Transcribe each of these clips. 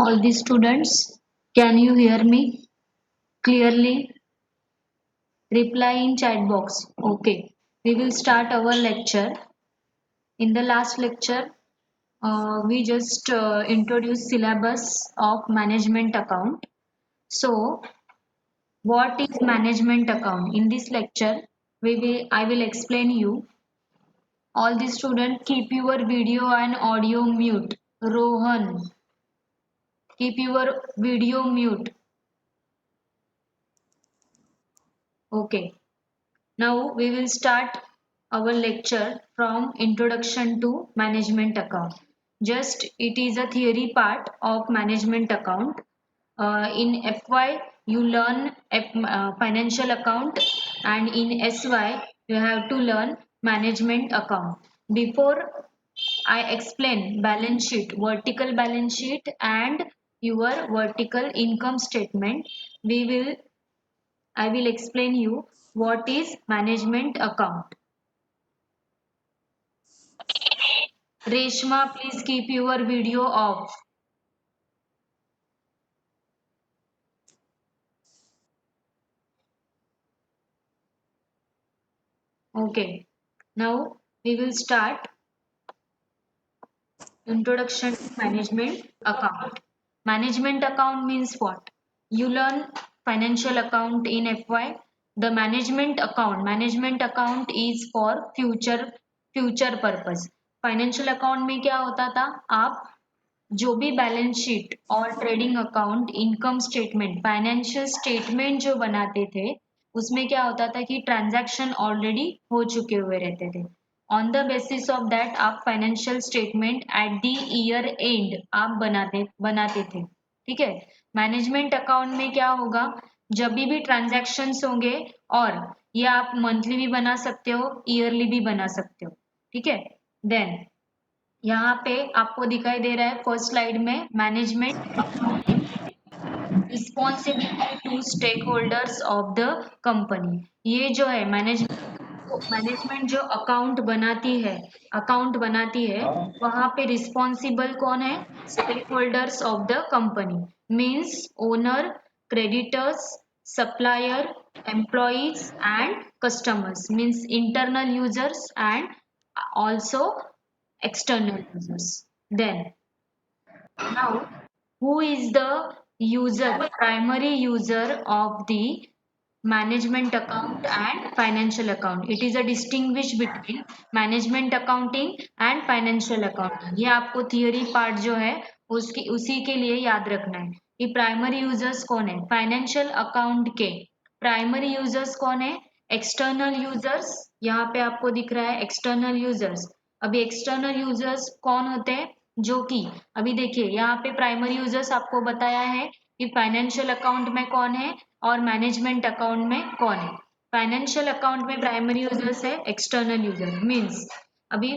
All the students, can you hear me clearly? Reply in chat box. Okay, we will start our lecture. In the last lecture, we just introduced syllabus of management account. So, what is management account? In this lecture, I will explain you. All the students, keep your video and audio mute. Rohan, keep your video mute. Okay. Now we will start our lecture from introduction to management account. Just it is a theory part of management account. In FY you learn financial account, and in SY you have to learn management account. Before I explain balance sheet, vertical balance sheet and your vertical income statement, we will I will explain you what is management account. Reshma, please keep your video off. Okay. Now we will start introduction to management account. Management account means what? You learn financial account in FY. The management account is for future purpose. Financial account में क्या होता था? आप जो भी balance sheet और trading account income statement financial statement जो बनाते थे उसमें क्या होता था कि ट्रांजैक्शन ऑलरेडी हो चुके हुए रहते थे. On the basis of that आप financial statement at the year end आप बनाते थे. ठीक है. मैनेजमेंट अकाउंट में क्या होगा? जब भी ट्रांजैक्शंस होंगे, और ये आप मंथली भी बना सकते हो, ईयरली भी बना सकते हो. ठीक है. देन यहाँ पे आपको दिखाई दे रहा है फर्स्ट स्लाइड में management responsibility to stakeholders of the company. ये जो है मैनेजमेंट जो अकाउंट बनाती है वहां पे रिस्पॉन्सिबल कौन है? Stakeholders of the company means owner, creditors, supplier, employees and customers means internal users and also external users. Then now, who is the primary user of the management account and financial account? It is a distinguish between management accounting and financial accounting. ये आपको theory part जो है उसकी उसी के लिए याद रखना है कि primary users कौन है. फाइनेंशियल अकाउंट के प्राइमरी यूजर्स कौन है? External users. यहाँ पे आपको दिख रहा है एक्सटर्नल यूजर्स. अभी एक्सटर्नल यूजर्स कौन होते हैं? जो कि अभी देखिए यहाँ पे प्राइमरी यूजर्स आपको बताया है कि फाइनेंशियल अकाउंट में कौन है और मैनेजमेंट अकाउंट में कौन है. फाइनेंशियल अकाउंट में प्राइमरी यूजर्स है एक्सटर्नल यूजर मीन्स अभी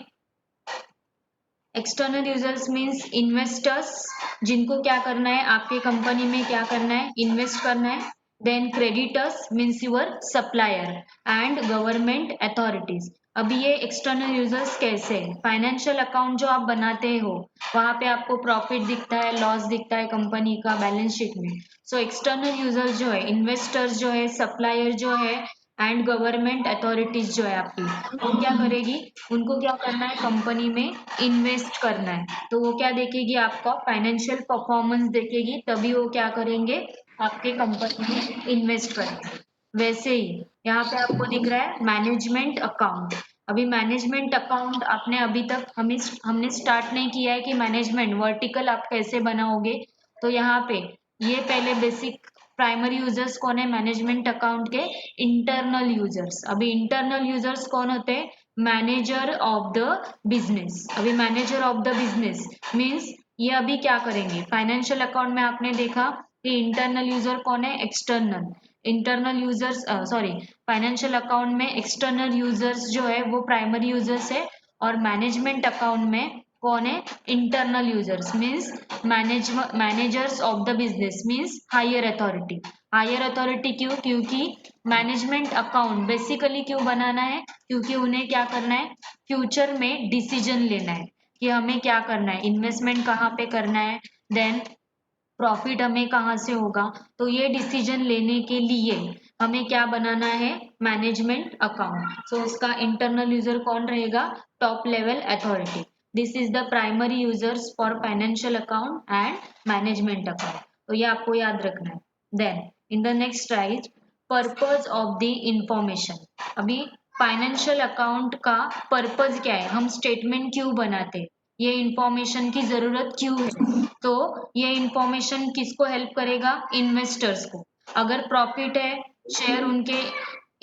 एक्सटर्नल यूजर्स मीन्स इन्वेस्टर्स जिनको क्या करना है, आपके कंपनी में क्या करना है, इन्वेस्ट करना है. Then creditors means your supplier and government authorities. अभी ये एक्सटर्नल यूजर्स कैसे है? फाइनेंशियल अकाउंट जो आप बनाते हो वहां पे आपको प्रॉफिट दिखता है, लॉस दिखता है कंपनी का बैलेंस शीट में. सो एक्सटर्नल यूजर्स जो है, इन्वेस्टर्स जो है, सप्लायर जो है एंड गवर्नमेंट अथॉरिटीज जो है आपकी, वो क्या करेगी? उनको क्या करना है? कंपनी में इन्वेस्ट करना है. तो वो क्या देखेगी? आपका फाइनेंशियल परफॉर्मेंस देखेगी, तभी वो क्या करेंगे? आपके कंपनी में इन्वेस्ट करेंगे. वैसे ही यहाँ पे आपको दिख रहा है मैनेजमेंट अकाउंट. अभी मैनेजमेंट अकाउंट आपने अभी तक हमने स्टार्ट नहीं किया है कि मैनेजमेंट वर्टिकल आप कैसे बनाओगे. तो यहाँ पे ये पहले बेसिक प्राइमरी यूजर्स कौन है मैनेजमेंट अकाउंट के? Internal users. अभी इंटरनल यूजर्स कौन होते हैं? Manager of the business. अभी manager of the business means ये अभी क्या करेंगे? फाइनेंशियल अकाउंट में आपने देखा कि इंटरनल यूजर कौन है? External. Internal users sorry financial account में एक्सटर्नल यूजर्स जो है वो प्राइमरी यूजर्स है, और मैनेजमेंट अकाउंट में कौन है? Internal users means managers of the business means higher authority. Higher authority क्यों? क्योंकि मैनेजमेंट अकाउंट बेसिकली क्यों बनाना है? क्योंकि उन्हें क्या करना है? फ्यूचर में डिसीजन लेना है कि हमें क्या करना है, इन्वेस्टमेंट कहाँ पे करना है, देन प्रॉफिट हमें कहाँ से होगा, तो ये डिसीजन लेने के लिए हमें क्या बनाना है, मैनेजमेंट अकाउंट। सो उसका इंटरनल यूजर कौन रहेगा, top level authority. This is the primary users for financial account and management account, तो ये आपको याद रखना है। Then in the next slide, purpose of the information. अभी फाइनेंशियल अकाउंट का पर्पज क्या है, हम स्टेटमेंट क्यों बनाते हैं, ये इंफॉर्मेशन की जरूरत क्यों है, तो ये इंफॉर्मेशन किसको हेल्प करेगा, इन्वेस्टर्स को। अगर प्रॉफिट है, शेयर उनके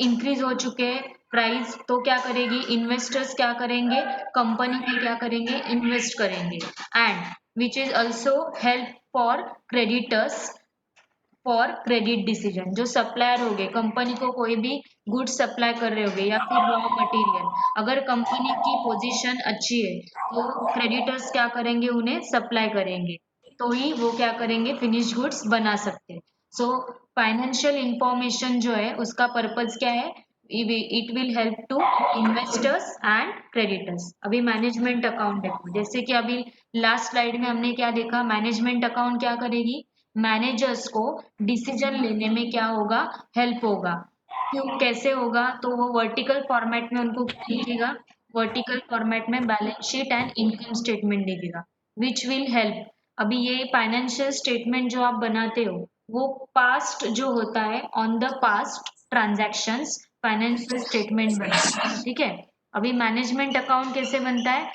इंक्रीज हो चुके हैं प्राइस, तो क्या करेगी, इन्वेस्टर्स क्या करेंगे, कंपनी में क्या करेंगे, इन्वेस्ट करेंगे। And which is also help for creditors for credit decision. जो सप्लायर हो गए, कंपनी को कोई भी गुड सप्लाई कर रहे होगे या फिर रॉ मटेरियल, अगर कंपनी की पोजीशन अच्छी है तो क्रेडिटर्स क्या करेंगे, उन्हें सप्लाई करेंगे, तो ही वो क्या करेंगे, फिनिश गुड्स बना सकते हैं। सो फाइनेंशियल इंफॉर्मेशन जो है उसका पर्पज क्या है, it will help to investors and creditors. अभी मैनेजमेंट अकाउंट देखो, जैसे कि अभी लास्ट स्लाइड में हमने क्या देखा, मैनेजमेंट अकाउंट क्या करेगी, मैनेजर्स को डिसीजन लेने में क्या होगा, हेल्प होगा। क्यों, कैसे होगा, तो वो वर्टिकल फॉर्मेट में उनको लिखेगा, वर्टिकल फॉर्मेट में balance sheet and income statement लिखेगा, विच विल हेल्प। अभी ये फाइनेंशियल स्टेटमेंट जो आप बनाते हो वो पास्ट जो होता है, on the past transactions financial statement बनता है, ठीक है। अभी मैनेजमेंट अकाउंट कैसे बनता है,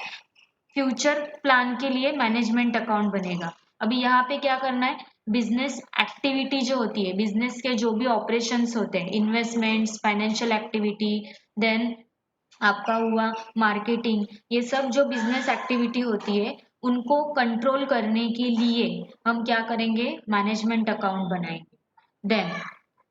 फ्यूचर प्लान के लिए मैनेजमेंट अकाउंट बनेगा। अभी यहाँ पे क्या करना है, बिजनेस एक्टिविटी जो होती है, बिजनेस के जो भी ऑपरेशंस होते हैं, इन्वेस्टमेंट्स, फाइनेंशियल एक्टिविटी, देन आपका हुआ मार्केटिंग, ये सब जो बिजनेस एक्टिविटी होती है उनको कंट्रोल करने के लिए हम क्या करेंगे, मैनेजमेंट अकाउंट बनाएंगे। Then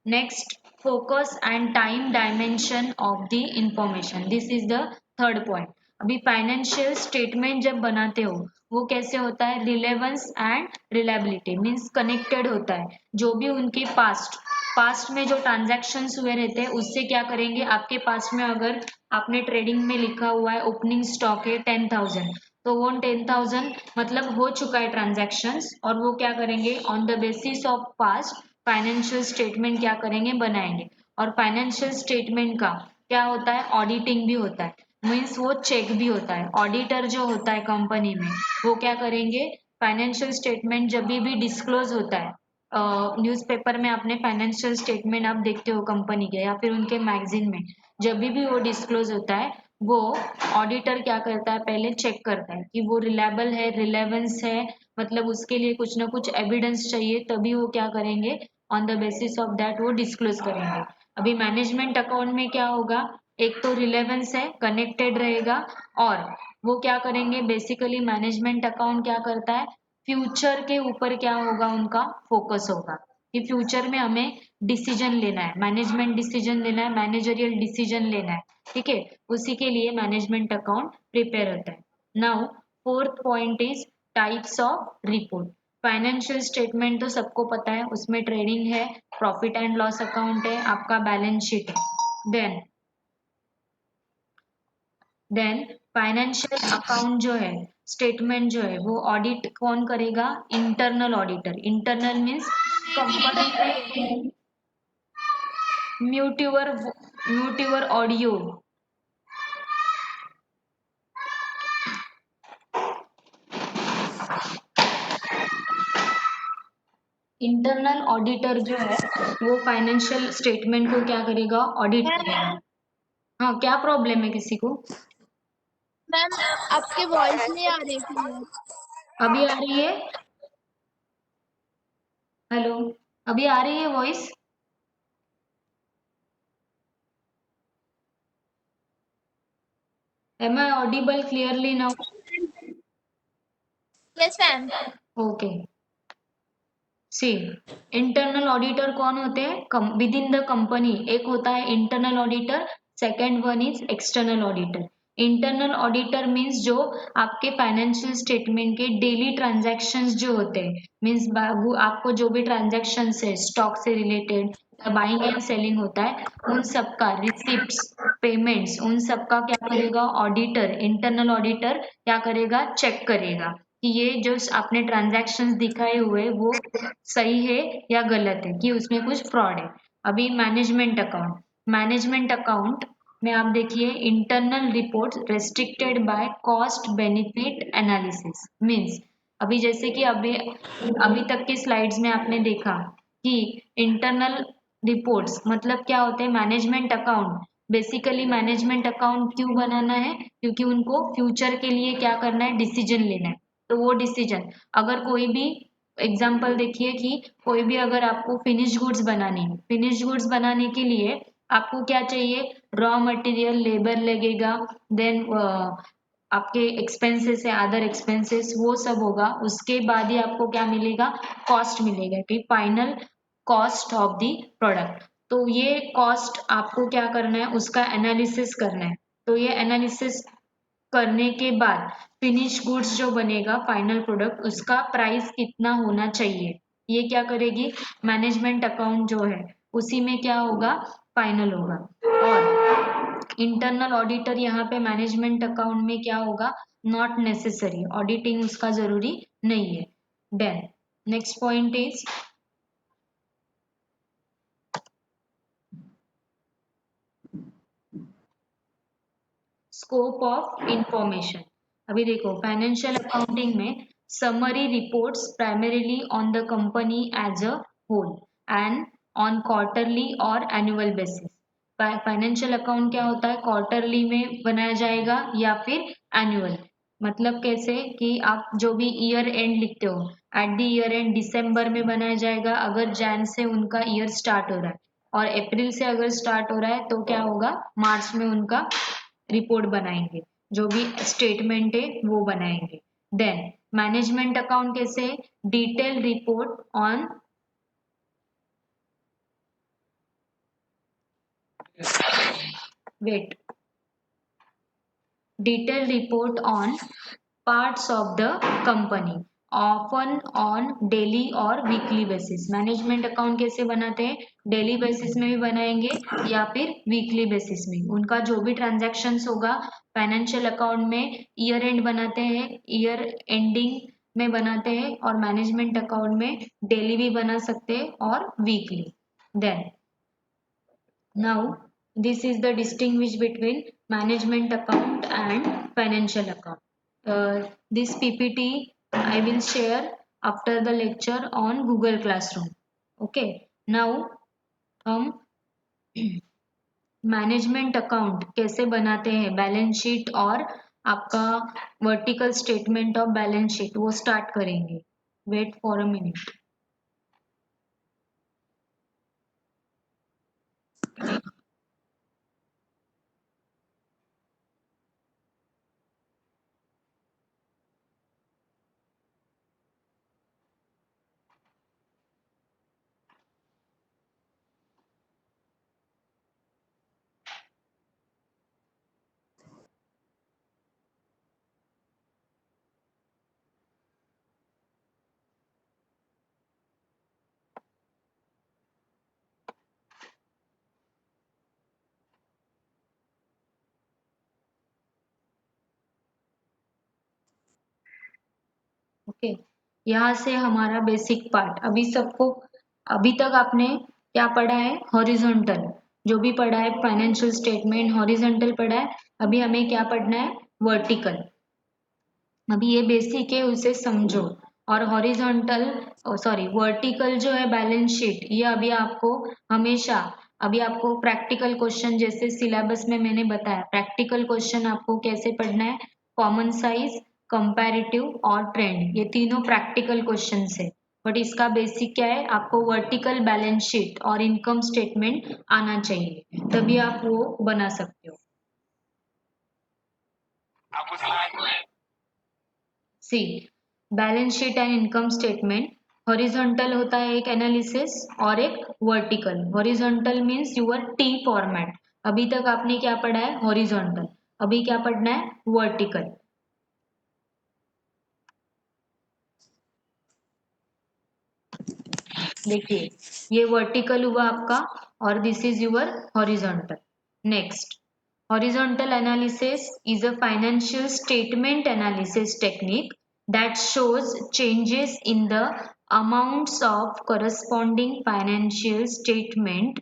next, focus and time dimension of the information, this is the third point। अभी फाइनेंशियल स्टेटमेंट जब बनाते हो वो कैसे होता है, relevance and reliability, means connected होता है। जो भी उनके पास्ट में जो ट्रांजैक्शंस हुए रहते हैं उससे क्या करेंगे, आपके पास में अगर आपने ट्रेडिंग में लिखा हुआ है ओपनिंग स्टॉक है 10,000, तो वो 10,000 मतलब हो चुका है ट्रांजैक्शंस, और वो क्या करेंगे, on the basis of past financial statement क्या करेंगे, बनाएंगे। और फाइनेंशियल स्टेटमेंट का क्या होता है, ऑडिटिंग भी होता है, मीन्स वो चेक भी होता है। ऑडिटर जो होता है कंपनी में वो क्या करेंगे, फाइनेंशियल स्टेटमेंट जब भी डिस्क्लोज होता है, न्यूज़पेपर में आपने फाइनेंशियल स्टेटमेंट आप देखते हो कंपनी के या फिर उनके मैगजीन में, जब भी वो डिस्क्लोज होता है वो ऑडिटर क्या करता है, पहले चेक करता है कि वो रिलायबल है, रिलेवेंस है, मतलब उसके लिए कुछ ना कुछ एविडेंस चाहिए, तभी वो क्या करेंगे, on the basis of that वो डिस्क्लोज करेंगे। अभी मैनेजमेंट अकाउंट में क्या होगा, एक तो रिलेवेंस है, कनेक्टेड रहेगा, और वो क्या करेंगे, बेसिकली मैनेजमेंट अकाउंट क्या करता है, फ्यूचर के ऊपर क्या होगा, उनका फोकस होगा कि फ्यूचर में हमें डिसीजन लेना है, मैनेजमेंट डिसीजन लेना है, मैनेजरियल डिसीजन लेना है, ठीक है, उसी के लिए मैनेजमेंट अकाउंट प्रिपेयर होता है। Now fourth point is types of report. Financial statement तो सबको पता है, उसमें ट्रेडिंग है, प्रॉफिट एंड लॉस अकाउंट है, आपका बैलेंस शीट है। देन फाइनेंशियल अकाउंट जो है, स्टेटमेंट जो है वो ऑडिट कौन करेगा, internal auditor. Internal means company में, mute your audio. Internal auditor जो है वो फाइनेंशियल स्टेटमेंट को क्या करेगा, ऑडिट करेगा। हाँ, क्या प्रॉब्लम है किसी को, मैम आपके वॉइस नहीं आ रही क्लियर। अभी आ रही है, हेलो, अभी आ रही है voice, am I audible clearly now? Yes ma'am. Okay, see, internal auditor कौन होते हैं, विद इन द कंपनी एक होता है internal auditor, second one is external auditor. Internal auditor means जो आपके फाइनेंशियल स्टेटमेंट के डेली ट्रांजैक्शंस जो होते हैं, मीन्स आपको जो भी ट्रांजैक्शंस है स्टॉक से रिलेटेड, बाइंग एंड सेलिंग होता है, उन सबका रिसिप्ट्स, पेमेंट्स, उन सबका क्या करेगा ऑडिटर, इंटरनल ऑडिटर क्या करेगा, चेक करेगा। कि ये जो आपने ट्रांजैक्शंस दिखाए हुए वो सही है या गलत है, कि उसमें कुछ फ्रॉड है। अभी मैनेजमेंट अकाउंट में आप देखिए internal report restricted by cost benefit analysis means, अभी जैसे कि अभी अभी तक के स्लाइड्स में आपने देखा कि इंटरनल रिपोर्ट्स मतलब क्या होते हैं। Management account, basically management account क्यों बनाना है, क्योंकि उनको फ्यूचर के लिए क्या करना है, डिसीजन लेना है। तो वो डिसीजन, अगर कोई भी एग्जाम्पल देखिए कि कोई भी अगर आपको फिनिश गुड्स बनानी है, फिनिश गुड्स बनाने के लिए आपको क्या चाहिए, रॉ मटेरियल, लेबर लगेगा, देन आपके एक्सपेंसेस है, अदर एक्सपेंसेस, वो सब होगा। उसके बाद ही आपको क्या मिलेगा, कॉस्ट मिलेगा, कि final cost of the product. तो ये कॉस्ट आपको क्या करना है, उसका एनालिसिस करना है। तो ये एनालिसिस करने के बाद फिनिश गुड्स जो बनेगा, फाइनल प्रोडक्ट, उसका प्राइस कितना होना चाहिए, ये क्या करेगी, मैनेजमेंट अकाउंट जो है उसी में क्या होगा, फाइनल होगा। और इंटरनल ऑडिटर यहाँ पे मैनेजमेंट अकाउंट में क्या होगा, नॉट नेसेसरी, ऑडिटिंग उसका जरूरी नहीं है। Then next point is scope of information. अभी देखो फाइनेंशियल अकाउंटिंग में summary reports primarily on the company as a whole and on quarterly और एनुअल बेसिस। फाइनेंशियल अकाउंट क्या होता है, क्वार्टरली में बनाया जाएगा या फिर एनुअल। मतलब कैसे कि आप जो भी ईयर एंड लिखते हो, एट द ईयर एंड दिसंबर में बनाया जाएगा अगर जैन से उनका ईयर स्टार्ट हो रहा है, और अप्रैल से अगर स्टार्ट हो रहा है तो क्या होगा, मार्च में उनका रिपोर्ट बनाएंगे, जो भी स्टेटमेंट है वो बनाएंगे। देन मैनेजमेंट अकाउंट कैसे, detail report on wait detail report on parts of the company often on daily और वीकली बेसिस। मैनेजमेंट अकाउंट कैसे बनाते हैं, डेली बेसिस में भी बनाएंगे या फिर वीकली बेसिस में, उनका जो भी ट्रांजैक्शंस होगा। फाइनेंशियल अकाउंट में ईयर एंड बनाते हैं, ईयर एंडिंग में बनाते हैं, और मैनेजमेंट अकाउंट में डेली भी बना सकते हैं और weekly. Then now this is the distinguish between management account and financial account. This PPT I will share after the lecture on Google Classroom. Okay. Now हम मैनेजमेंट अकाउंट कैसे बनाते हैं, बैलेंस शीट और आपका vertical statement of balance sheet, वो start करेंगे। Wait for a minute. Okay, यहाँ से हमारा बेसिक पार्ट अभी सबको, अभी तक आपने क्या पढ़ा है, हॉरिजॉन्टल, जो भी पढ़ा है फाइनेंशियल स्टेटमेंट हॉरिजॉन्टल पढ़ा है। अभी हमें क्या पढ़ना है, वर्टिकल। अभी ये बेसिक है, उसे समझो। और हॉरिजॉन्टल, सॉरी वर्टिकल जो है बैलेंस शीट, ये अभी आपको हमेशा, अभी आपको प्रैक्टिकल क्वेश्चन जैसे सिलेबस में मैंने बताया, प्रैक्टिकल क्वेश्चन आपको कैसे पढ़ना है, कॉमन साइज, कंपैरेटिव और ट्रेंड, ये तीनों प्रैक्टिकल क्वेश्चन है। बट इसका बेसिक क्या है, आपको वर्टिकल बैलेंस शीट और इनकम स्टेटमेंट आना चाहिए, तभी आप वो बना सकते हो। See, balance sheet and income statement horizontal होता है एक एनालिसिस, और एक vertical. Horizontal means your T format. अभी तक आपने क्या पढ़ा है, हॉरिजॉन्टल। अभी क्या पढ़ना है, वर्टिकल। देखिए ये वर्टिकल हुआ आपका, और this is your horizontal. Next, horizontal analysis is a financial statement analysis technique that shows changes in the amounts of corresponding financial statement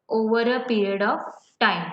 over a period of time.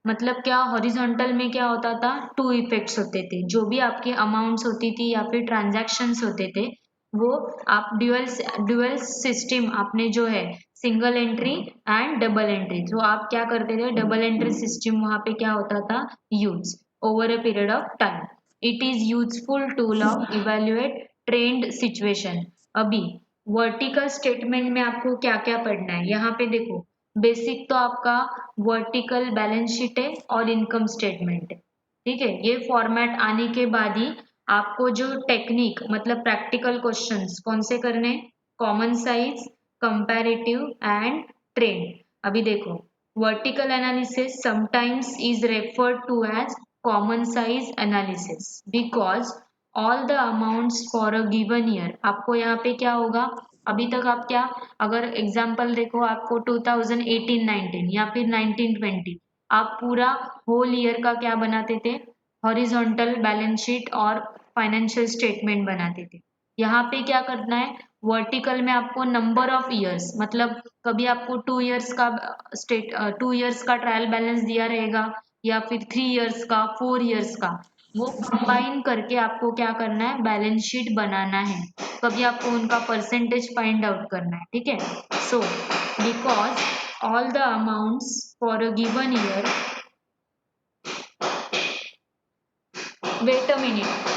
मतलब क्या, हॉरिजॉन्टल में क्या होता था, टू इफेक्ट्स होते थे, जो भी आपके अमाउंट्स होती थी या फिर ट्रांजैक्शंस होते थे वो आप ड्यूअल सिस्टम आपने जो है single entry and double entry, तो आप क्या करते थे, डबल एंट्री सिस्टम वहां पे क्या होता था, use over a period of time. It is useful tool of evaluate trend situation. अभी वर्टिकल स्टेटमेंट में आपको क्या क्या पढ़ना है, यहाँ पे देखो. बेसिक तो आपका वर्टिकल बैलेंस शीट है और इनकम स्टेटमेंट है. ठीक है, ये फॉर्मेट आने के बाद ही आपको जो टेक्निक मतलब प्रैक्टिकल क्वेश्चंस कौन से करने, common size, comparative and trend. अभी देखो, vertical analysis sometimes is referred to as common size analysis because all the amounts for a given year. आपको यहाँ पे क्या होगा, अभी तक आप क्या, अगर एग्जाम्पल देखो आपको 2018-19 या फिर 19-20, आप पूरा होल ईयर का क्या बनाते थे, हॉरिजॉन्टल बैलेंस शीट और फाइनेंशियल स्टेटमेंट बनाते थे. यहाँ पे क्या करना है, वर्टिकल में आपको नंबर ऑफ ईयर्स, मतलब कभी आपको 2 इयर्स का 2 इयर्स का ट्रायल बैलेंस दिया रहेगा या फिर 3 इयर्स का, 4 इयर्स का, वो कंबाइन करके आपको क्या करना है, बैलेंस शीट बनाना है. कभी आपको उनका परसेंटेज फाइंड आउट करना है. ठीक है, so because all the amounts for a given year, wait a minute.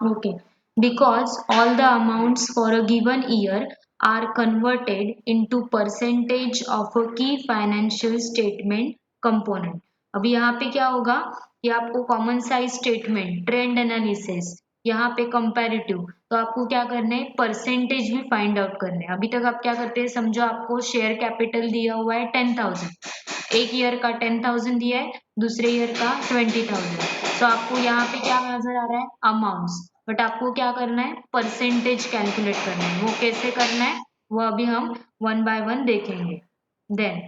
Okay, because all the amounts for a given year are converted into percentage of a key financial statement component. अभी यहाँ पे क्या होगा कि आपको common size statement, trend analysis, यहाँ पे comparative, तो आपको क्या करना है, परसेंटेज भी फाइंड आउट करना है. अभी तक आप क्या करते हैं, समझो आपको शेयर कैपिटल दिया हुआ है 10,000, एक ईयर का 10,000 दिया है, दूसरे ईयर का 20,000, तो आपको यहाँ पे क्या नजर आ रहा है, अमाउंट्स, बट आपको क्या करना है, परसेंटेज कैलकुलेट करना है. वो कैसे करना है वो अभी हम वन बाय वन देखेंगे. देन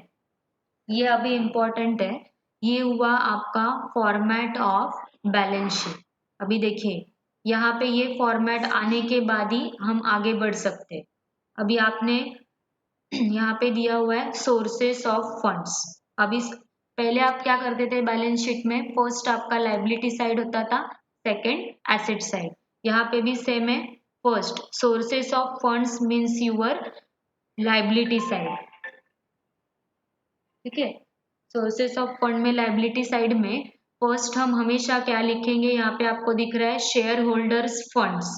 ये अभी इम्पोर्टेंट है, ये हुआ आपका फॉर्मेट ऑफ बैलेंस शीट. अभी देखिए, यहाँ पे ये फॉर्मेट आने के बाद ही हम आगे बढ़ सकते हैं. अभी आपने यहाँ पे दिया हुआ है सोर्सेस ऑफ फंड्स. अभी पहले आप क्या करते थे बैलेंस शीट में, फर्स्ट आपका लाइबिलिटी साइड होता था, सेकंड एसेट साइड. यहाँ पे भी सेम है, first sources of funds means your liability side. ठीक है, सोर्सेस ऑफ फंड में लाइबिलिटी साइड में फर्स्ट हम हमेशा क्या लिखेंगे, यहाँ पे आपको दिख रहा है shareholders funds.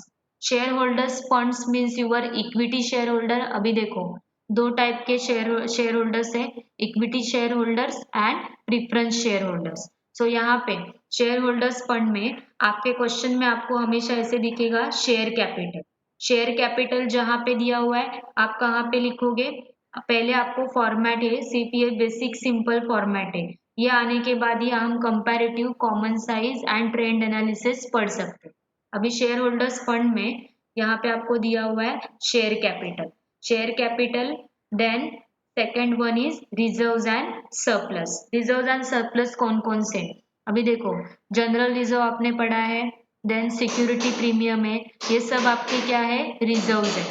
Shareholders funds means your equity shareholder. अभी देखो, दो टाइप के शेयर होल्डर्स है, equity shareholders and preference shareholders. So यहाँ पे शेयर होल्डर्स फंड में आपके क्वेश्चन में आपको हमेशा ऐसे दिखेगा शेयर कैपिटल. शेयर कैपिटल जहाँ पे दिया हुआ है आप कहाँ पे लिखोगे, पहले आपको फॉर्मेट है सीपीए बेसिक सिंपल फॉर्मेट है, ये आने के बाद ही हम comparative, common size and trend analysis पढ़ सकते हैं. अभी शेयर होल्डर्स फंड में यहाँ पे आपको दिया हुआ है share capital. Share capital, then second one is reserves and surplus. Reserves and surplus कौन कौन से, अभी देखो, जनरल रिजर्व आपने पढ़ा है, देन सिक्योरिटी प्रीमियम है, ये सब आपके क्या है, रिजर्व्स है.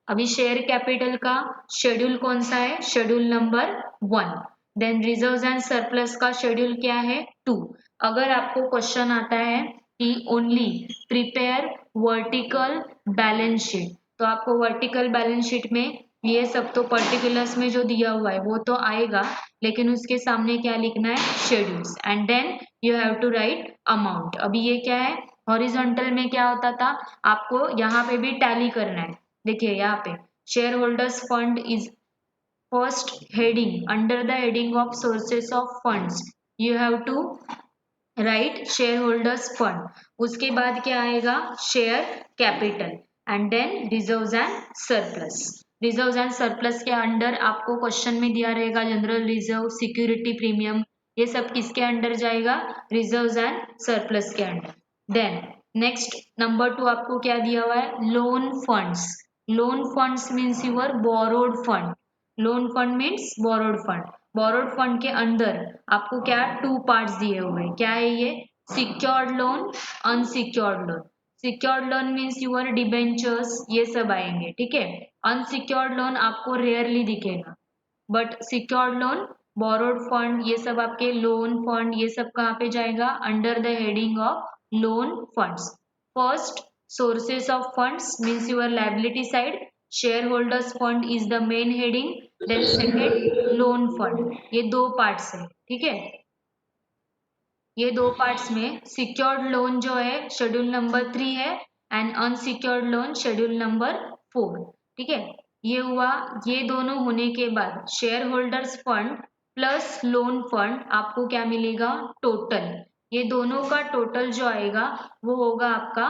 अभी शेयर कैपिटल का शेड्यूल कौन सा है, schedule number 1. Then reserves and surplus का शेड्यूल क्या है, 2. अगर आपको क्वेश्चन आता है कि only prepare vertical balance sheet, तो आपको वर्टिकल बैलेंस शीट में ये सब तो पर्टिकुलर्स में जो दिया हुआ है वो तो आएगा, लेकिन उसके सामने क्या लिखना है, schedules, and then you have to write amount. अभी ये क्या है, हॉरिजॉन्टल में क्या होता था, आपको यहाँ पे भी टैली करना है. देखिए यहाँ पे share holders fund is first heading, under the heading of sources of funds you have to write share holders fund. उसके बाद क्या आएगा, share capital, and then reserves and surplus. Reserves and surplus के अंडर आपको question में दिया रहेगा general reserve, security premium, ये सब किसके अंडर जाएगा, रिजर्व्स एंड सरप्लस के अंडर. देन नेक्स्ट नंबर 2 आपको क्या दिया हुआ है, loan funds. Loan funds means your borrowed fund, loan fund means borrowed fund, borrowed fund के अंदर आपको क्या टू पार्ट्स दिए हुए हैं, क्या है ये, secured loan, unsecured loan. Secured loan means your debentures, ये सब आएंगे, ठीक है। अनसिक्योर्ड लोन आपको रेयरली दिखेगा, but secured loan, borrowed fund, ये सब आपके लोन फंड, ये सब कहाँ पे जाएगा, under the heading of loan funds. First, sources of funds means your liability side, share holders fund is the main heading, then second loan fund, ये दो पार्ट्स है, ठीक है। ये दो पार्ट्स में सिक्योर्ड लोन जो है शेड्यूल नंबर 3 है and unsecured loan schedule number 4, ठीक है। ये हुआ, ये दोनों होने के बाद share holders fund plus loan fund आपको क्या मिलेगा, टोटल। ये दोनों का टोटल जो आएगा वो होगा आपका,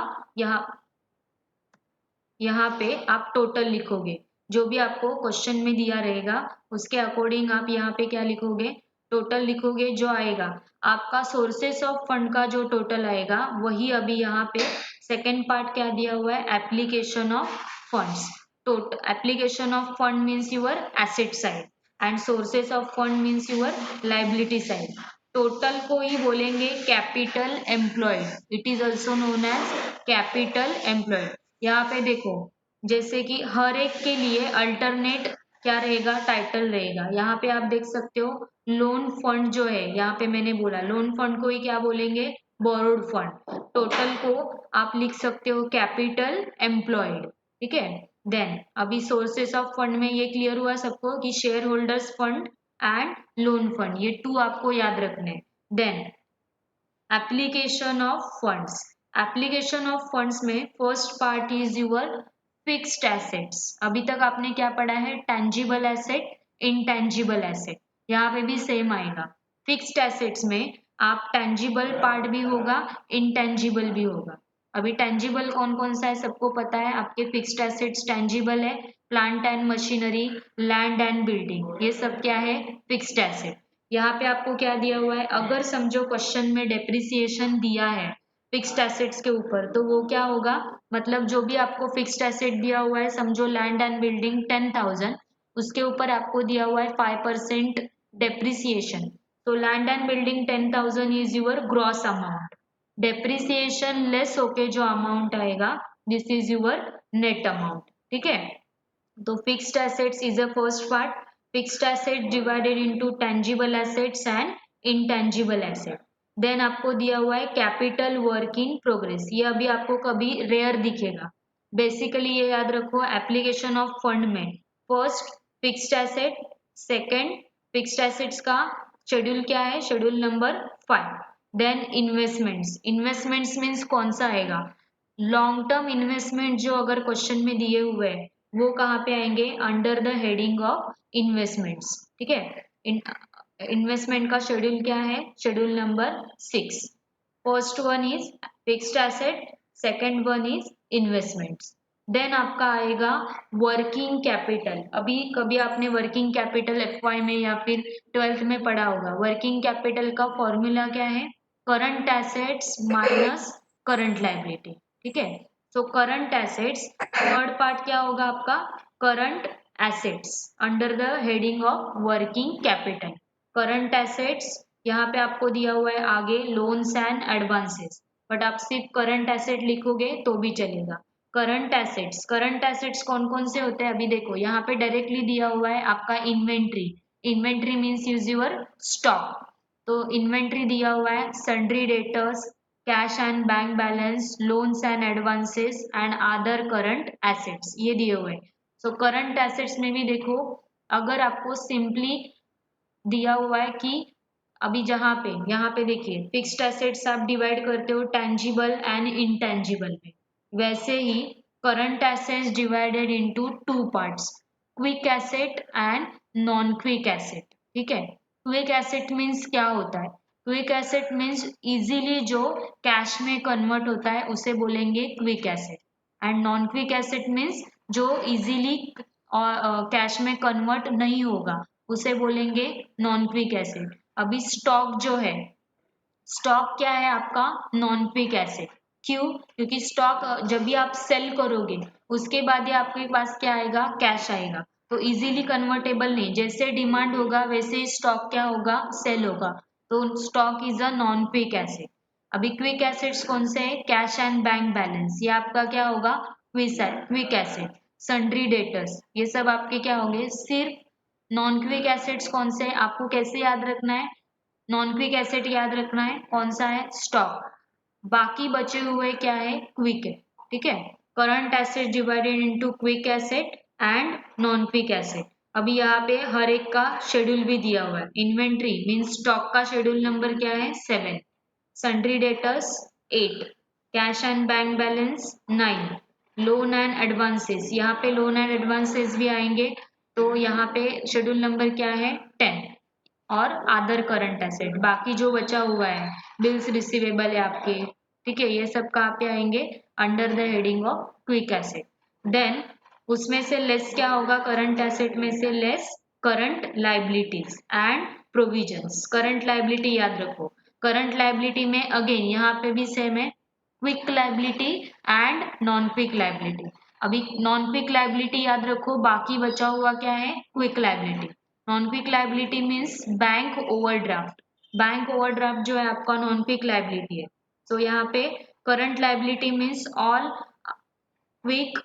यहाँ पे आप टोटल लिखोगे, जो भी आपको क्वेश्चन में दिया रहेगा उसके अकॉर्डिंग आप यहाँ पे क्या लिखोगे, टोटल लिखोगे। जो आएगा आपका सोर्सेस ऑफ फंड का जो टोटल आएगा वही अभी यहाँ पे सेकेंड पार्ट क्या दिया हुआ है, application of funds. Total application of fund means your asset side and sources of fund means your liability side. Total को ही बोलेंगे capital employed, it is also known as capital employed. यहाँ पे देखो, जैसे कि हर एक के लिए अल्टरनेट क्या रहेगा, टाइटल रहेगा। यहाँ पे आप देख सकते हो लोन फंड जो है, यहाँ पे मैंने बोला लोन फंड को ही क्या बोलेंगे, बोरोड फंड। टोटल को आप लिख सकते हो कैपिटल एम्प्लॉयड, ठीक है। देन अभी सोर्सेस ऑफ फंड में ये क्लियर हुआ सबको कि share holders fund and loan fund, ये टू आपको याद रखने। Then application of funds, application of funds में first part is your fixed assets. अभी तक आपने क्या पढ़ा है, टेंजिबल एसेट, इनटेंजिबल एसेट, यहाँ पे भी सेम आएगा। फिक्स्ड एसेट्स में आप टेंजिबल पार्ट भी होगा, इनटेंजिबल भी होगा। अभी टेंजिबल कौन कौन सा है सबको पता है, आपके फिक्स्ड एसेट्स टेंजिबल है, plant and machinery, land and building, ये सब क्या है, फिक्स्ड एसेट। यहाँ पे आपको क्या दिया हुआ है, अगर समझो क्वेश्चन में डेप्रिसिएशन दिया है फिक्स्ड एसेट्स के ऊपर, तो वो क्या होगा, मतलब जो भी आपको फिक्स्ड एसेट दिया हुआ है, समझो लैंड एंड बिल्डिंग 10,000, उसके ऊपर आपको दिया हुआ है 5% डेप्रिसिएशन, तो land and building 10,000 is your gross amount. Depreciation less होके जो अमाउंट आएगा this is your net amount, ठीक है। तो fixed assets is a first part, fixed asset divided into tangible assets and intangible asset. Then आपको दिया हुआ है कैपिटल वर्क इन प्रोग्रेस, ये अभी आपको कभी रेयर दिखेगा। बेसिकली ये याद रखो, एप्लीकेशन ऑफ फंड में first fixed asset, second fixed assets का शेड्यूल क्या है, schedule number 5। Then investments, investments means कौन सा आएगा, लॉन्ग टर्म इन्वेस्टमेंट जो अगर क्वेश्चन में दिए हुए हैं वो कहाँ पे आएंगे, under the heading of investments, ठीक है। इन्वेस्टमेंट का शेड्यूल क्या है, schedule number 6। First one is fixed asset, second one is investments. Then आपका आएगा वर्किंग कैपिटल। अभी कभी आपने वर्किंग कैपिटल एफवाई में या फिर 12th में पढ़ा होगा। वर्किंग कैपिटल का फॉर्मूला क्या है, current assets minus current liability, ठीक है। So current assets, third part क्या होगा आपका, current assets under the heading of working capital. Current assets यहाँ पे आपको दिया हुआ है आगे लोन्स एंड एडवांसेस, बट आप सिर्फ करंट एसेट लिखोगे तो भी चलेगा। करंट एसेट्स, करंट एसेट्स कौन कौन से होते हैं, अभी देखो यहाँ पे डायरेक्टली दिया हुआ है आपका inventory, inventory means use your stock, तो इन्वेंट्री दिया हुआ है, sundry debtors, cash and bank balance, loans and advances and other current assets, ये दिए हुए। सो करंट एसेट्स में भी देखो, अगर आपको सिंपली दिया हुआ है कि अभी जहाँ पे यहाँ पे देखिए फिक्स्ड एसेट्स आप डिवाइड करते हो टेंजिबल एंड इनटेंजिबल में, वैसे ही current assets divided into two parts, quick asset and non quick asset, ठीक है। क्विक एसेट मीन्स क्या होता है, क्विक एसेट मीन्स इजीली जो कैश में कन्वर्ट होता है उसे बोलेंगे quick asset, and non quick asset means जो इजीली कैश में कन्वर्ट नहीं होगा उसे बोलेंगे नॉन क्विक एसेट। अभी स्टॉक जो है, स्टॉक क्या है आपका, नॉन क्विक एसेट, क्यों? क्योंकि स्टॉक जब भी आप सेल करोगे उसके बाद ही आपके पास क्या आएगा, कैश आएगा। तो इजीली कन्वर्टेबल नहीं, जैसे डिमांड होगा वैसे ही स्टॉक क्या होगा, सेल होगा। तो stock is a non quick asset. अभी क्विक एसेट्स कौन से है, कैश एंड बैंक बैलेंस, ये आपका क्या होगा, क्विक एसेट। सन्ड्री डेटर्स, ये सब आपके क्या होंगे, सिर्फ नॉन क्विक एसेट्स कौन से, आपको कैसे याद रखना है, नॉन क्विक एसेट याद रखना है, कौन सा है, स्टॉक। बाकी बचे हुए क्या है, क्विक है। ठीक है, current asset divided into quick asset and non quick asset. अभी यहाँ पे हर एक का शेड्यूल भी दिया हुआ है। इन्वेंट्री मीन स्टॉक का शेड्यूल नंबर क्या है, 7। Sundry debtors 8, cash and bank balance 9, loan and advances, यहाँ पे लोन एंड एडवांसेस भी आएंगे। तो यहाँ पे शेड्यूल नंबर क्या है, 10। और अदर करंट एसेट, बाकी जो बचा हुआ है, बिल्स रिसीवेबल है आपके, ठीक है, ये सब कहाँ पे आएंगे, under the heading of quick asset. Then उसमें से लेस क्या होगा, करंट एसेट में से less current liabilities and provisions. Current liability याद रखो, करंट लाइबिलिटी में अगेन यहाँ पे भी सेम है, quick liability and non quick liability. अभी नॉन क्विक लाइबिलिटी याद रखो, बाकी बचा हुआ क्या है, quick liability. Non quick liability means bank overdraft. Bank overdraft जो है आपका नॉन क्विक लाइबिलिटी है। तो यहाँ पे current liability means all quick,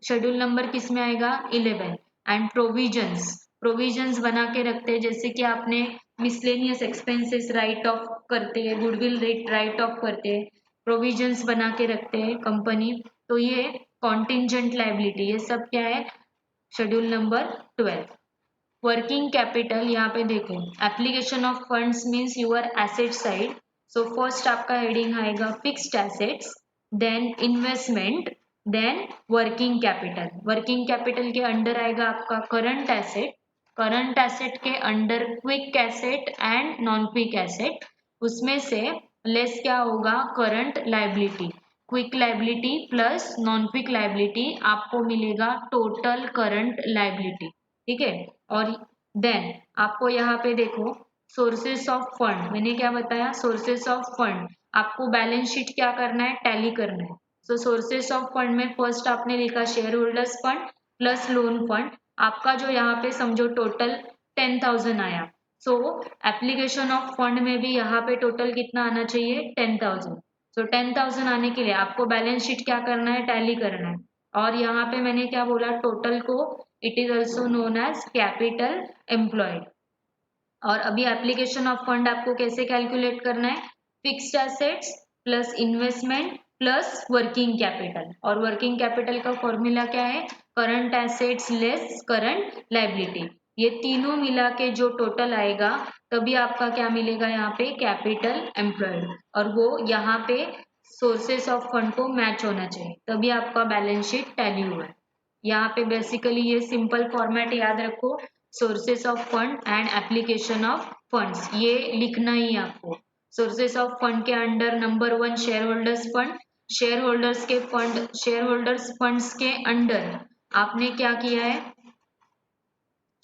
schedule number किस में आएगा, 11। एंड प्रोविजंस, प्रोविजंस बना के रखते हैं, जैसे कि आपने मिसलेनियस एक्सपेंसेस राइट ऑफ करते हैं, गुडविल रेट राइट ऑफ करते हैं, प्रोविजंस बना के रखते हैं कंपनी। तो ये कॉन्टिंजेंट लाइबिलिटी, ये सब क्या है, शेड्यूल नंबर 12। वर्किंग कैपिटल, यहाँ पे देखो, application of funds means your asset side. So first आपका हेडिंग आएगा fixed assets, then investment, then working capital. Working capital के अंडर आएगा आपका करंट एसेट, करंट एसेट के under quick asset and non quick asset. उसमें से less क्या होगा, current liability. Quick liability plus non quick liability आपको मिलेगा टोटल करंट लाइबिलिटी। ठीक है, और देन आपको यहाँ पे देखो सोर्सेस ऑफ फंड, मैंने क्या बताया, सोर्सेस ऑफ फंड, आपको बैलेंस शीट क्या करना है, टैली करना है। सो सोर्सेस ऑफ फंड में फर्स्ट आपने लिखा share holders fund plus loan fund. आपका जो यहाँ पे समझो टोटल 10,000 आया। सो एप्लीकेशन ऑफ फंड में भी यहाँ पे टोटल कितना आना चाहिए, 10,000। सो 10,000 आने के लिए आपको बैलेंस शीट क्या करना है, टैली करना है। और यहाँ पे मैंने क्या बोला, टोटल को it is also known as capital employed. और अभी एप्लीकेशन ऑफ फंड आपको कैसे कैलकुलेट करना है, fixed assets plus investment plus working capital. और वर्किंग कैपिटल का फॉर्मूला क्या है, current assets less current liability. ये तीनों मिला के जो टोटल आएगा तभी आपका क्या मिलेगा, यहाँ पे कैपिटल एम्प्लॉयड। और वो यहाँ पे सोर्सेस ऑफ फंड को मैच होना चाहिए, तभी आपका बैलेंस शीट टैली हुआ है। यहाँ पे बेसिकली ये सिंपल फॉर्मेट याद रखो, sources of fund and application of funds, ये लिखना ही आपको। सोर्सेस ऑफ फंड के under number 1 share holders fund, shareholders के फंड, शेयर होल्डर्स फंड्स के अंडर आपने क्या किया है,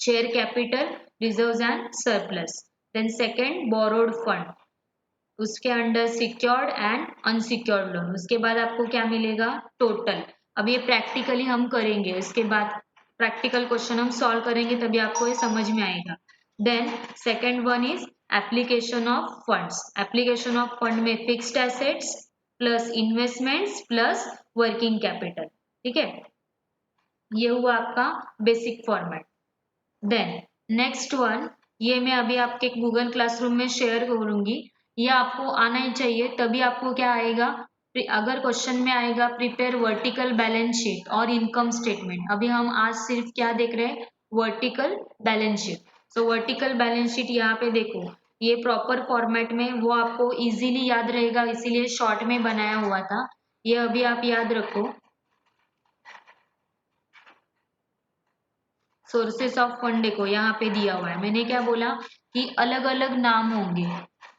share capital, reserves and surplus. Then second borrowed fund, उसके अंडर सिक्योर्ड एंड अनसिक्योर्ड लोन। उसके बाद आपको क्या मिलेगा, टोटल। अब ये प्रैक्टिकली हम करेंगे, इसके बाद प्रैक्टिकल क्वेश्चन हम सॉल्व करेंगे तभी आपको ये समझ में आएगा। Then second one is application of funds. Application of fund में fixed assets plus investments plus working capital. ठीक है, ये हुआ आपका basic format. Then next one, ये मैं अभी आपके गूगल क्लासरूम में शेयर करूंगी, ये आपको आना ही चाहिए, तभी आपको क्या आएगा, अगर क्वेश्चन में आएगा प्रिपेयर वर्टिकल बैलेंस शीट और इनकम स्टेटमेंट। अभी हम आज सिर्फ क्या देख रहे हैं, वर्टिकल बैलेंस शीट। सो वर्टिकल बैलेंस शीट यहाँ पे देखो, ये प्रॉपर फॉर्मेट में वो आपको इजीली याद रहेगा, इसीलिए शॉर्ट में बनाया हुआ था। ये अभी आप याद रखो, सोर्सेस ऑफ फंड देखो यहाँ पे दिया हुआ है, मैंने क्या बोला कि अलग अलग नाम होंगे।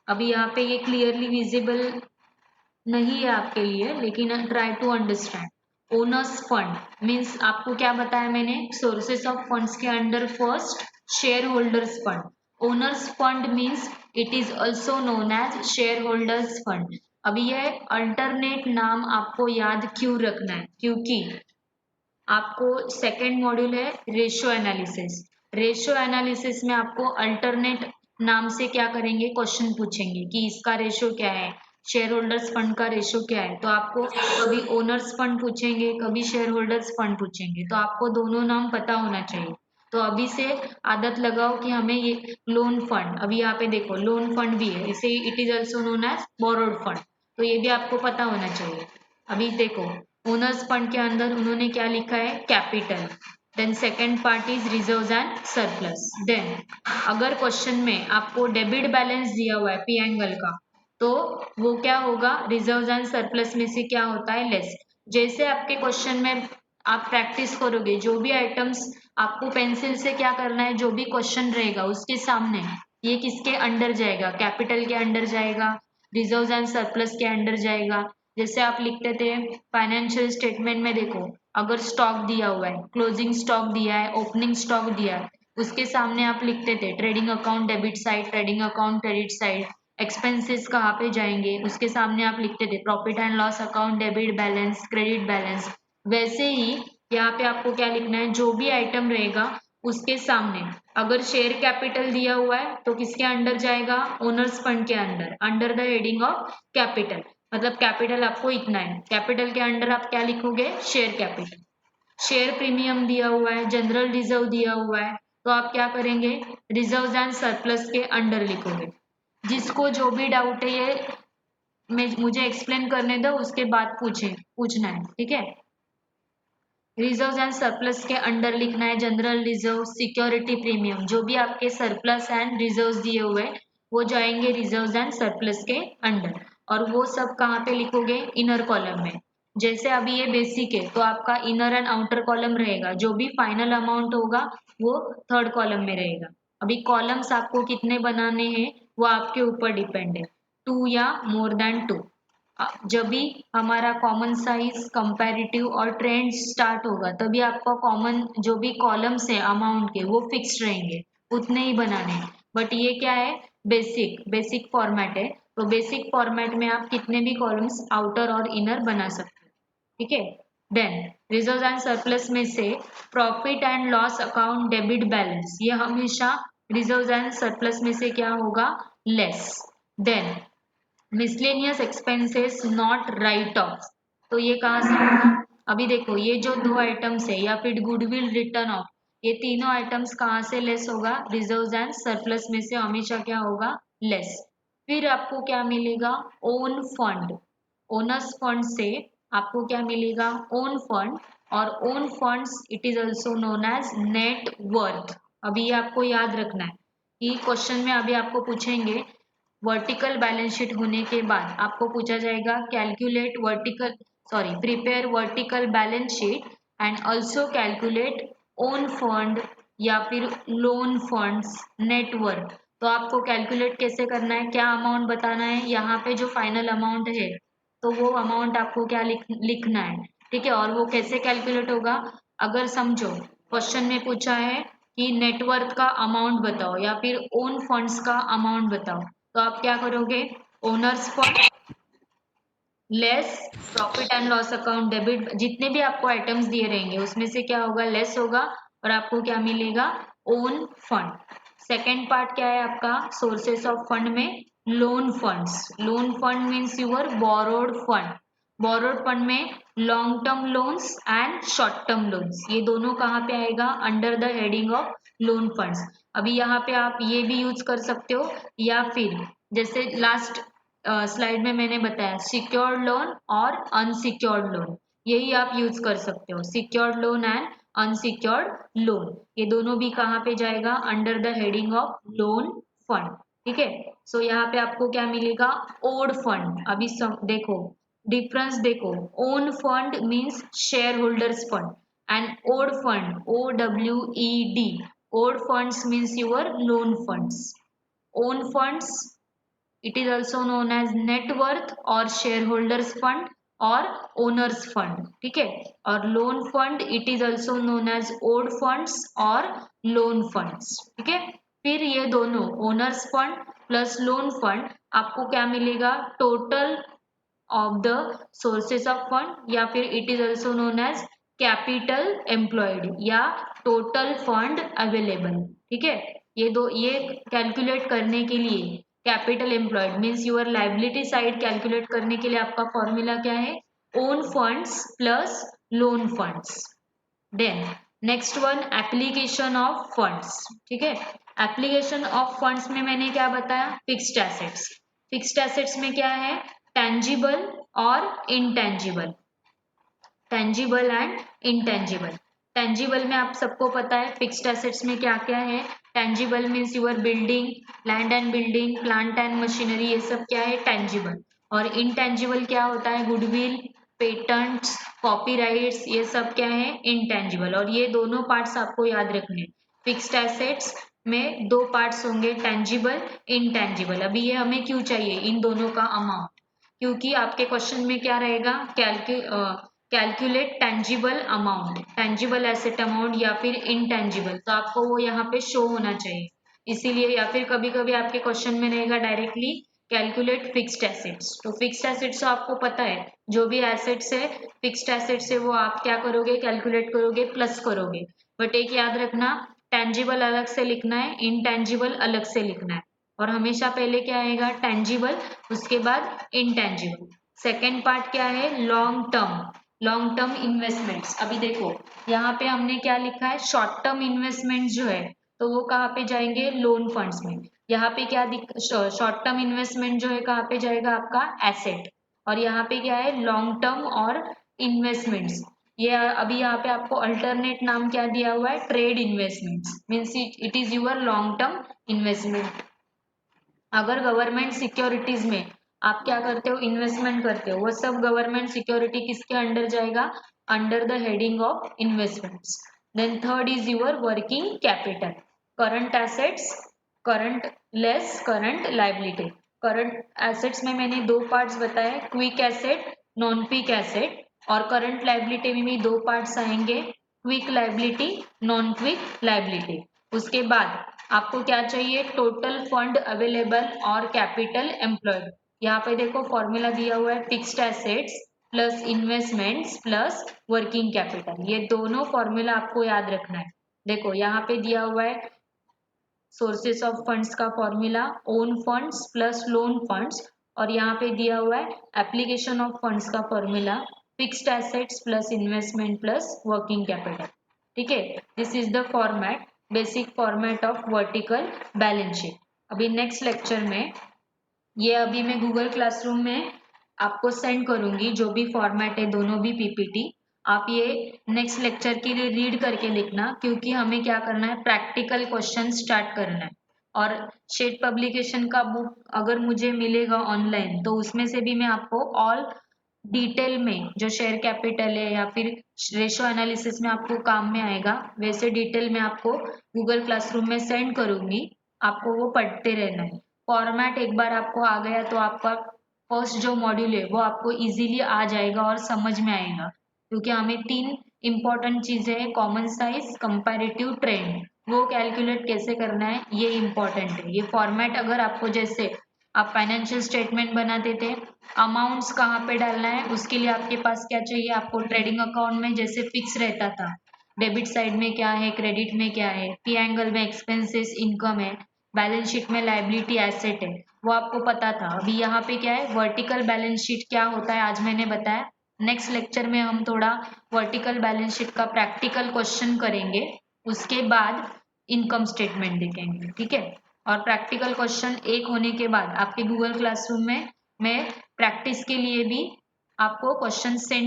अभी यहाँ पे ये क्लियरली विजिबल नहीं है आपके लिए, लेकिन try to understand. Owners fund means आपको क्या बताया मैंने, सोर्सेस ऑफ फंड्स के under first share holders fund. Owners fund means it is also known as share holders fund. अभी यह अल्टरनेट नाम आपको याद क्यों रखना है, क्योंकि आपको सेकेंड मॉड्यूल है रेशियो एनालिसिस। रेशियो एनालिसिस में आपको अल्टरनेट नाम से क्या करेंगे, क्वेश्चन पूछेंगे कि इसका रेशियो क्या है, शेयर होल्डर्स फंड का रेशियो क्या है। तो आपको कभी ओनर्स फंड पूछेंगे, कभी शेयर होल्डर्स फंड पूछेंगे, तो आपको दोनों नाम पता होना चाहिए। तो अभी से आदत लगाओ कि हमें ये लोन फंड, अभी यहाँ पे देखो लोन फंड भी है, इसे it is also known as borrowed fund, तो ये भी आपको पता होना चाहिए। अभी देखो ओनर्स फंड के अंदर उन्होंने क्या लिखा है, capital, then second part is reserves and surplus. Then अगर क्वेश्चन में आपको डेबिट बैलेंस दिया हुआ है पी एंगल का, तो वो क्या होगा, रिजर्व्स एंड सरप्लस में से क्या होता है, लेस। जैसे आपके क्वेश्चन में आप प्रैक्टिस करोगे, जो भी आइटम्स आपको पेंसिल से क्या करना है, जो भी क्वेश्चन रहेगा उसके सामने ये किसके अंडर जाएगा, कैपिटल के अंडर जाएगा, रिजर्व्स एंड सरप्लस के अंडर जाएगा। जैसे आप लिखते थे फाइनेंशियल स्टेटमेंट में, देखो अगर स्टॉक दिया हुआ है, क्लोजिंग स्टॉक दिया है, ओपनिंग स्टॉक दिया है, उसके सामने आप लिखते थे trading account debit side, trading account credit side, expenses कहाँ पे जाएंगे, उसके सामने आप लिखते थे profit and loss account debit balance credit balance. वैसे ही यहाँ पे आपको क्या लिखना है, जो भी आइटम रहेगा उसके सामने अगर शेयर कैपिटल दिया हुआ है तो किसके अंडर जाएगा, ओनर्स फंड के under, under the heading of capital. मतलब कैपिटल आपको इतना है, कैपिटल के अंडर आप क्या लिखोगे, शेयर कैपिटल। शेयर प्रीमियम दिया हुआ है, जनरल रिजर्व दिया हुआ है, तो आप क्या करेंगे, रिजर्व एंड सरप्लस के अंडर लिखोगे। जिसको जो भी डाउट है ये मुझे एक्सप्लेन करने दो, उसके बाद पूछना है, ठीक है। रिजर्व एंड सरप्लस के अंडर लिखना है जनरल रिजर्व, सिक्योरिटी प्रीमियम, जो भी आपके सरप्लस एंड रिजर्व दिए हुए वो जाएंगे रिजर्व एंड सरप्लस के अंडर। और वो सब कहाँ पे लिखोगे, इनर कॉलम में। जैसे अभी ये बेसिक है तो आपका इनर एंड आउटर कॉलम रहेगा, जो भी फाइनल अमाउंट होगा वो थर्ड कॉलम में रहेगा। अभी कॉलम्स आपको कितने बनाने हैं वो आपके ऊपर डिपेंड है, 2 या मोर देन 2। जब भी हमारा कॉमन साइज कंपैरेटिव और ट्रेंड स्टार्ट होगा तभी आपका कॉमन जो भी कॉलम्स है अमाउंट के वो फिक्स्ड रहेंगे, उतने ही बनाने हैं। बट ये क्या है, बेसिक फॉर्मेट है, तो बेसिक फॉर्मेट में आप कितने भी कॉलम्स आउटर और इनर बना सकते हो, ठीक है। देन रिजर्व एंड सरप्लस में से profit and loss account debit balance, ये हमेशा रिजर्व एंड सरप्लस में से क्या होगा, less. Then miscellaneous expenses not write off, तो ये कहाँ से होगा, अभी देखो ये जो दो आइटम्स है या फिर गुडविल रिटर्न ऑफ, ये तीनों आइटम्स कहाँ से लेस होगा, रिजर्व एंड सरप्लस में से हमेशा क्या होगा, लेस। फिर आपको क्या मिलेगा, ओन फंड, ओनर्स फंड से आपको क्या मिलेगा, ओन फंड। और own funds it is also known as net worth. अभी ये आपको याद रखना है कि क्वेश्चन में अभी आपको पूछेंगे वर्टिकल बैलेंस शीट होने के बाद आपको पूछा जाएगा calculate vertical, sorry prepare vertical balance sheet and also calculate own fund या फिर लोन फंड्स नेटवर्क। तो आपको कैलकुलेट कैसे करना है, क्या अमाउंट बताना है, यहाँ पे जो फाइनल अमाउंट है तो वो अमाउंट आपको क्या लिखना है, ठीक है। और वो कैसे कैलकुलेट होगा, अगर समझो क्वेश्चन में पूछा है कि नेटवर्थ का अमाउंट बताओ या फिर ओन फंड्स का अमाउंट बताओ, तो आप क्या करोगे, owner's fund less profit and loss account debit, जितने भी आपको आइटम्स दिए रहेंगे उसमें से क्या होगा, लेस होगा, और आपको क्या मिलेगा, ओन फंड। सेकेंड पार्ट क्या है आपका, सोर्सेस ऑफ फंड में loan funds, loan fund means your borrowed fund, borrowed fund में long term loans and short term loans, ये दोनों कहाँ पे आएगा, under the heading of loan funds. अभी यहाँ पे आप ये भी यूज कर सकते हो, या फिर जैसे लास्ट स्लाइड में मैंने बताया सिक्योर्ड लोन और अनसिक्योर्ड लोन, यही आप यूज कर सकते हो, secured loan and unsecured loan, ये दोनों भी कहाँ पे जाएगा, under the heading of loan fund, ठीक है। सो यहाँ पे आपको क्या मिलेगा, ओड फंड। अभी देखो डिफरेंस देखो, own fund means share holders fund and owed fund, OWED, owed funds means your loan funds. Own funds it is also known as net worth और shareholders fund और owners fund, ठीक है। और loan fund it is also known as owed funds और loan funds, ठीक है। फिर ये दोनों owners fund plus loan fund आपको क्या मिलेगा, total of the sources of fund, या फिर it is also known as capital employed या टोटल फंड अवेलेबल। ठीक है, ये कैलकुलेट करने के लिए capital employed means your liability side calculate करने के लिए आपका फॉर्मूला क्या है, own funds plus loan funds. Then next one application of funds. ठीक है, एप्लीकेशन ऑफ फंड्स में मैंने क्या बताया, फिक्स्ड एसेट्स। फिक्स्ड एसेट्स में क्या है, टेंजिबल और intangible, tangible and intangible. Tangible में आप सबको पता है फिक्स्ड एसेट्स में क्या क्या है, tangible means your building, land and building, plant and machinery, ये सब क्या है टेंजिबल। और इनटेंजिबल क्या होता है, गुडविल, पेटेंट्स, कॉपीराइट्स, ये सब क्या है इनटेंजिबल। और ये दोनों पार्ट्स आपको याद रखने, फिक्स्ड एसेट्स में दो पार्ट्स होंगे, टेंजिबल, इनटेंजिबल। अभी ये हमें क्यों चाहिए इन दोनों का अमाउंट, क्योंकि आपके क्वेश्चन में क्या रहेगा, calculate tangible amount, tangible asset amount या फिर इनटेंजिबल, तो आपको वो यहाँ पे शो होना चाहिए इसीलिए। या फिर कभी कभी आपके क्वेश्चन में रहेगा डायरेक्टली कैलकुलेट फिक्स्ड एसेट्स, तो फिक्स्ड एसेट्स तो आपको पता है जो भी एसेट्स है फिक्स्ड एसेट्स है वो आप क्या करोगे, कैलकुलेट करोगे, प्लस करोगे। बट एक याद रखना, टेंजिबल अलग से लिखना है, इनटेंजिबल अलग से लिखना है। और हमेशा पहले क्या आएगा, टेंजिबल, उसके बाद इनटेंजिबल। सेकेंड पार्ट क्या है, long term, long term investments. अभी देखो यहाँ पे हमने क्या लिखा है, शॉर्ट टर्म इन्वेस्टमेंट जो है तो वो कहाँ पे जाएंगे, लोन फंड्स में। यहाँ पे क्या शॉर्ट टर्म इन्वेस्टमेंट जो है कहाँ पे जाएगा, आपका एसेट। और यहाँ पे क्या है, लॉन्ग टर्म और इन्वेस्टमेंट्स। ये अभी यहाँ पे आपको अल्टरनेट नाम क्या दिया हुआ है, trade investments means it is your long term investment. अगर गवर्नमेंट सिक्योरिटीज में आप क्या करते हो, इन्वेस्टमेंट करते हो, वो सब गवर्नमेंट सिक्योरिटी किसके अंडर जाएगा, under the heading of investments. Then third is your working capital, current assets, current less current liability. Current assets में मैंने दो पार्ट्स बताए, quick asset, non quick asset. और करंट लाइबिलिटी में भी दो पार्ट्स आएंगे, quick liability, non quick liability. उसके बाद आपको क्या चाहिए, टोटल फंड अवेलेबल और कैपिटल एम्प्लॉयड। यहाँ पे देखो फॉर्मूला दिया हुआ है, fixed assets plus investments plus working capital, ये दोनों फॉर्मूला आपको याद रखना है। देखो यहाँ पे दिया हुआ है सोर्सेस ऑफ फंड्स का formula, own funds plus loan funds. और यहाँ पे दिया हुआ है एप्लीकेशन ऑफ फंड्स का formula, fixed assets plus investment plus working capital. ठीक है, this is the format, basic format of vertical balance sheet. अभी नेक्स्ट लेक्चर में ये अभी मैं गूगल क्लासरूम में आपको सेंड करूंगी, जो भी फॉर्मेट है दोनों भी पीपीटी, आप ये नेक्स्ट लेक्चर के लिए रीड करके लिखना, क्योंकि हमें क्या करना है, प्रैक्टिकल क्वेश्चन स्टार्ट करना है। और शेड पब्लिकेशन का बुक अगर मुझे मिलेगा ऑनलाइन तो उसमें से भी मैं आपको ऑल डिटेल में जो शेयर कैपिटल है या फिर रेशो एनालिसिस में आपको काम में आएगा, वैसे डिटेल में आपको गूगल क्लासरूम में सेंड करूंगी, आपको वो पढ़ते रहना है। फॉर्मेट एक बार आपको आ गया तो आपका फर्स्ट जो मॉड्यूल है वो आपको इजीली आ जाएगा और समझ में आएगा, क्योंकि हमें तीन इंपॉर्टेंट चीजें हैं, कॉमन साइज, कंपैरेटिव, ट्रेंड, वो कैलकुलेट कैसे करना है ये इंपॉर्टेंट है। ये फॉर्मेट अगर आपको, जैसे आप फाइनेंशियल स्टेटमेंट बनाते थे, अमाउंट्स कहाँ पे डालना है उसके लिए आपके पास क्या चाहिए, आपको ट्रेडिंग अकाउंट में जैसे फिक्स रहता था, डेबिट साइड में क्या है, क्रेडिट में क्या है, पी एंगल में एक्सपेंसेस इनकम है, बैलेंस शीट में लाइबिलिटी एसेट है, वो आपको पता था। अभी यहाँ पे क्या है, वर्टिकल बैलेंस शीट क्या होता है आज मैंने बताया। नेक्स्ट लेक्चर में हम थोड़ा वर्टिकल बैलेंस शीट का प्रैक्टिकल क्वेश्चन करेंगे, उसके बाद इनकम स्टेटमेंट देखेंगे। ठीक है, और प्रैक्टिकल क्वेश्चन एक होने के बाद आपके गूगल क्लासरूम में मैं प्रैक्टिस के लिए भी आपको क्वेश्चन सेंड